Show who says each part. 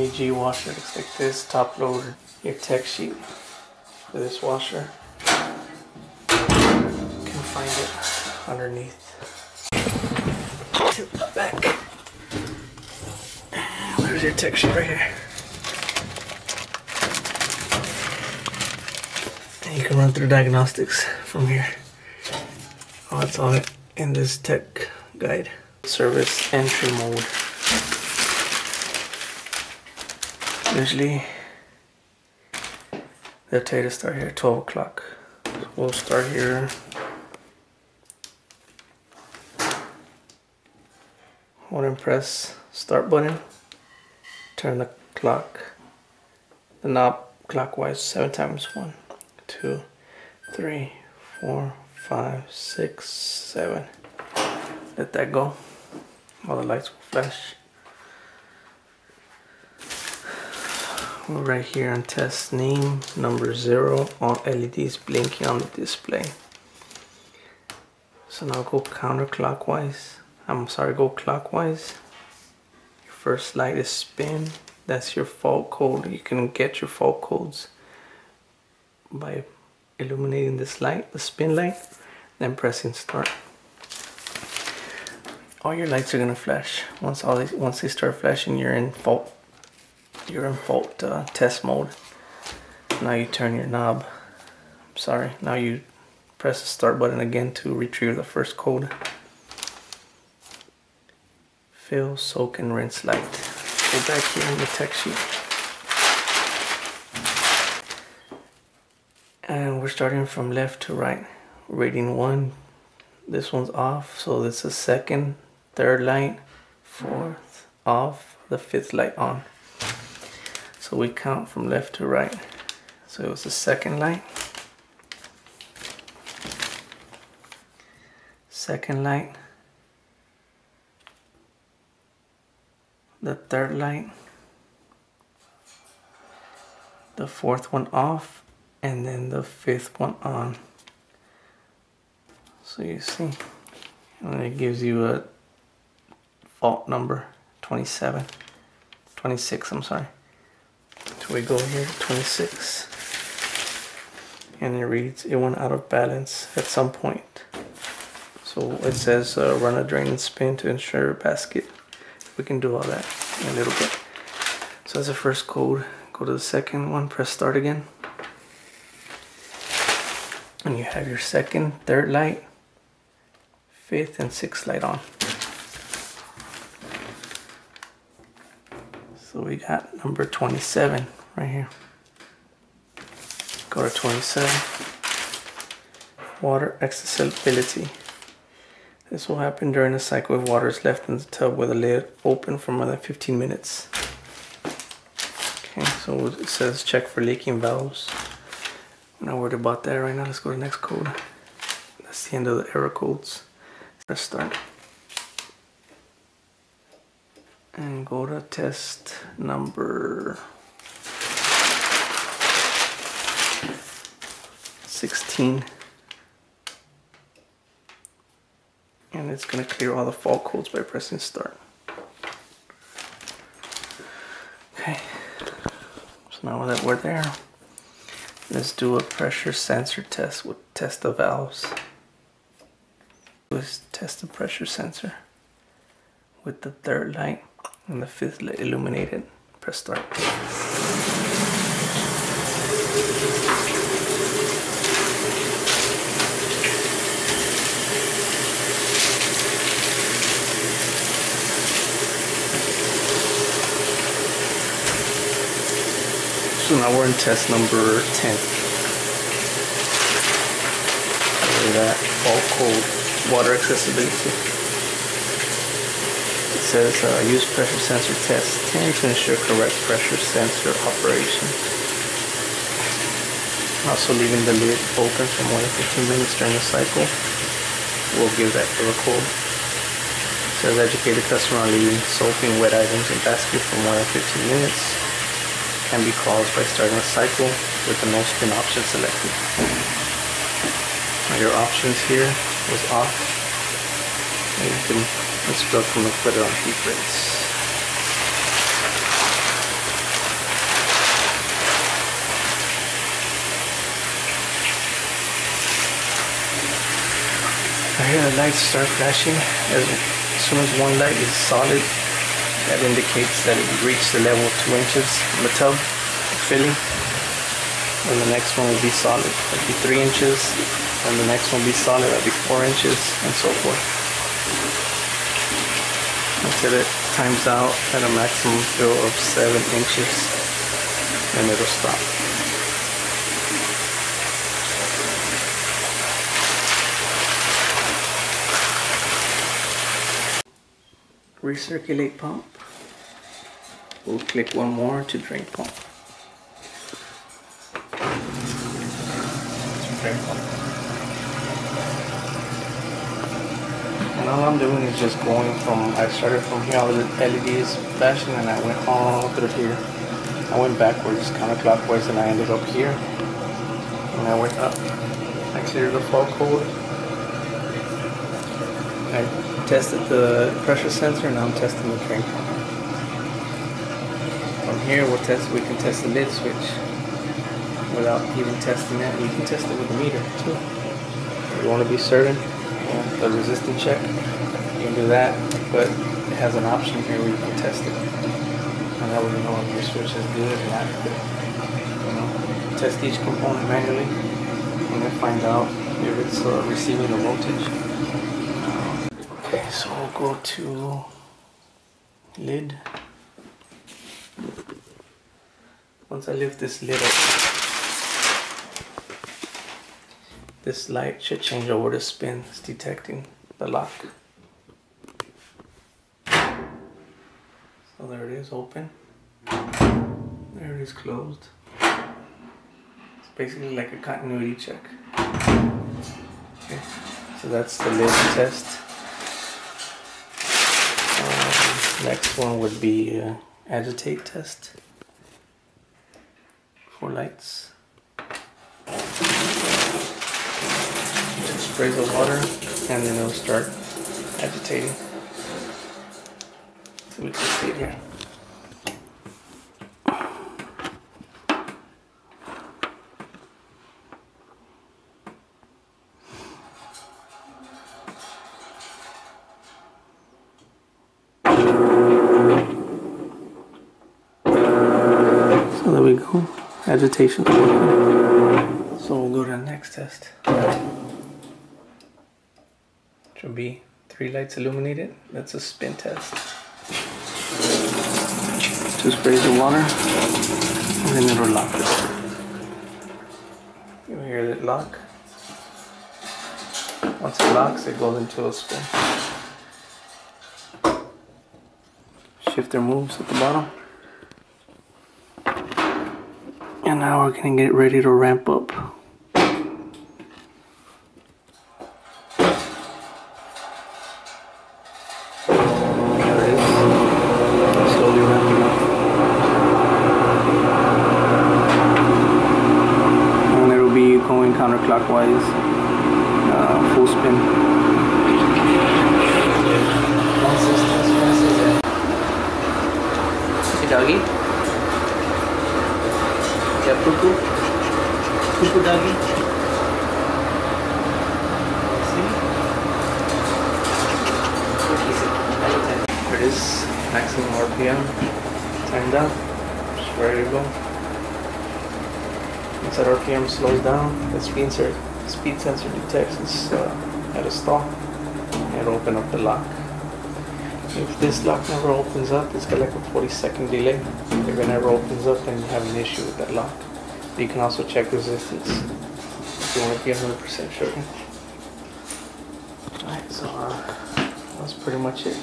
Speaker 1: MEG washer. Looks like this. Top loader. Your tech sheet for this washer. You can find it underneath. Tip the back. Where's your tech sheet? Right here. And you can run through diagnostics from here. Oh, it's all in this tech guide. Service entry mode. Usually they'll tell you to start here at 12 o'clock. So we'll start here. Hold and press start button. Turn the clock, the knob clockwise 7 times. 1, 2, 3, 4, 5, 6, 7. Let that go. All the lights will flash. We're right here on test name number 0. All LEDs blinking on the display. So now go counterclockwise. Go clockwise. Your first light is spin. That's your fault code. You can get your fault codes by illuminating this light, the spin light, then pressing start. All your lights are gonna flash. Once they start flashing, you're in fault test mode. Now you turn your knob. Now you press the start button again to retrieve the first code. Fill, soak, and rinse light. Go back here in the tech sheet. And we're starting from left to right. Rating 1. This one's off, so this is second, third light, fourth off, the fifth light on. So we count from left to right. So it was the second light, the third light, the fourth one off, and then the fifth one on. So you see, and it gives you a fault number 26, I'm sorry. So we go here to 26, and it reads it went out of balance at some point. So it says run a drain and spin to ensure a basket. We can do all that in a little bit. So that's the first code. Go to the second one, press start again. And you have your second, third light, fifth, and sixth light on. So we got number 27 right here. Go to 27. Water accessibility. This will happen during a cycle if water is left in the tub with the lid open for more than 15 minutes. Okay, so it says check for leaking valves. I'm not worried about that right now. Let's go to the next code. That's the end of the error codes. Let's start. And go to test number 16. And it's going to clear all the fault codes by pressing start. Okay, so now that we're there, let's do a pressure sensor test. We'll test the valves. Let's test the pressure sensor with the third light and the fifth light illuminated. Press start. So now we're in test number 10. That fault code, water accessibility. It says use pressure sensor test 10 to ensure correct pressure sensor operation. Also leaving the lid open for more than 15 minutes during the cycle. We'll give that error code. It says educate the customer on leaving soaking wet items in basket for more than 15 minutes. Can be caused by starting a cycle with the no spin option selected. Now your options here was off, and you can instruct them to put it on heat rates. hear the lights start flashing. As soon as one light is solid, that indicates that it reached the level of 2 inches in the tub filling. And the next one will be solid, that'll be 3 inches. And the next one will be solid, that'll be 4 inches, and so forth. Until it times out at a maximum fill of 7 inches, and it'll stop. Recirculate pump. We'll click one more to drain pump. Drain pump. And all I'm doing is just going from, I started from here, all the LEDs flashing, and I went all through here. I went backwards, counterclockwise, and I ended up here. And I went up. I cleared the fault code. I tested the pressure sensor, and now I'm testing the drain pump. From here, we can test the lid switch without even testing that. You can test it with the meter too. If you want to be certain, the resistance check, you can do that, but it has an option here where you can test it. And that way you know if your switch is good or not good. You know, test each component manually and then find out if it's receiving the voltage. Okay, so we'll go to lid. Once I lift this lid up, this light should change over to spin. It's detecting the lock. So there it is, open. There it is, closed. It's basically like a continuity check. Okay, so that's the lid test. Next one would be agitate test for lights. Just spray the water and then it'll start agitating. So we can see it here. So there we go, agitation. So we'll go to the next test. Which will be 3 lights illuminated. That's a spin test. Just sprays the water and then it'll lock it. You hear it lock. Once it locks, it goes into a spin. Shifter moves at the bottom. And now we're gonna get ready to ramp up. There it is. Slowly ramping up. And it'll be going counterclockwise, full spin. Hey doggy. Yeah, poo-poo. Poo-poo doggy. See? There it is. Maximum RPM. Timed out. Just ready to go. Once that RPM slows down, the speed sensor detects it's at a stall. And it'll open up the lock. If this lock never opens up, it's got like a 40-second delay. If it never opens up, then you have an issue with that lock. You can also check resistance if you want to be 100% sure. Alright, so that's pretty much it.